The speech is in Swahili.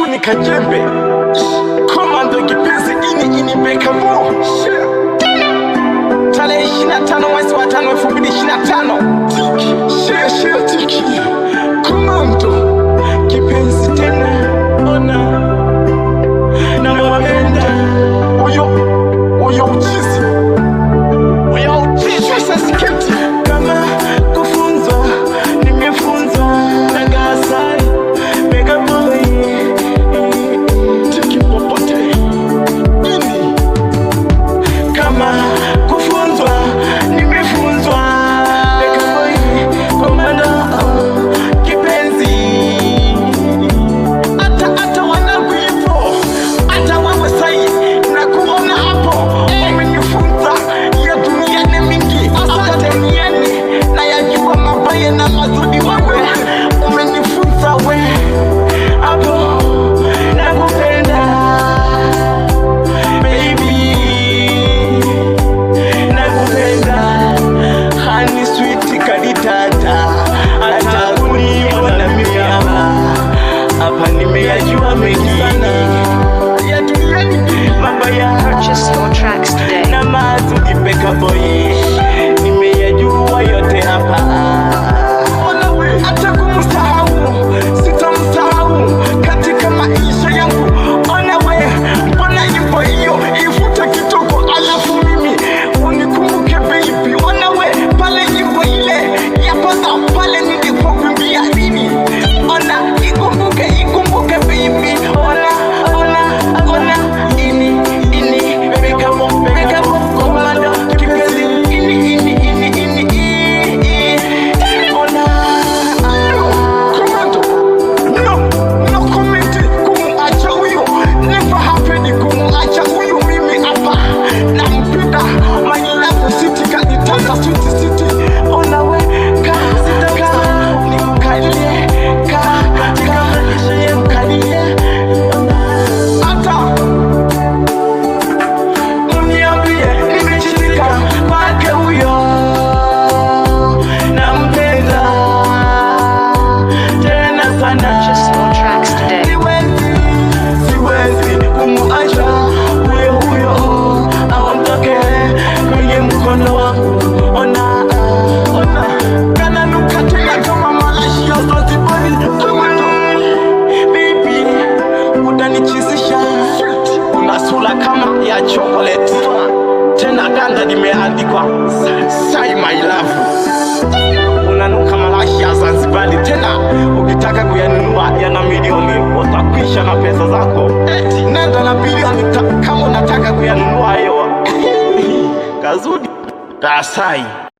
Juni Kajembe, Komando Kipenzi, ini beka mo. Tarehe 25 mwezi wa 5 2025. Tiki Komando Kipenzi tena. Ona na wapenda uyo uchizi sasa sketi. Kama kufunzwa nimefunzwa na gasai mega boy tiki popote ini. Kama kufunzwa nimefunzwa mega boy Komando Kipenzi. Hata wanangu hivyo, hata wewe sai nakuona hapo, umenifunza ya dunia ni mingi. Asante nieni na yajua mabaya na mazuri, wewe umenifunza we hapo. Nakupenda baby, nakupenda honey sweet kaditata. Hata kuniona mimi hapa nimeyajua mengi sana ya duniani, mabaya. Purchase your tracks today. Na mazuri beka boy, nimeyajua yote hapa. Ona we, hata kumsahau sitamsahau katika maisha yangu. Ona we, mbona nyimbo hiyo ifute kitoko alafu mimi unikumbuke baby. Ona we, pale nyimbo ile ya kwanza pale nilipokuambia nini. Ona ikumbuke baby. Ona ini beka mo Komando Kipenzi ini. Ona Komando no comment kumuacha huyo, never happen kumuacha huyo. Mimi hapa nampenda my love city kaditata sweet city. Ona we nikukalie katika maisha yangu kalie. Hata uniambie nimechizika kwake huyo, nampenda tena sana. Purchase your tracks today. Siwezi kumuacha huyo aondoke kwenye mkono wangu. Ona kananuka tena kama marashi ya Zanzibari. Baby, utanichizisha, una sura kama ya chocolate, tena ganda limeandikwa say my love. Unanuka marashi ya Zanzibari, tena ukitaka kuyanunua yana milioni, utakwisha na pesa zako. Nenda na bilioni kama unataka kuyanunua hayo. Kazudi Kasai.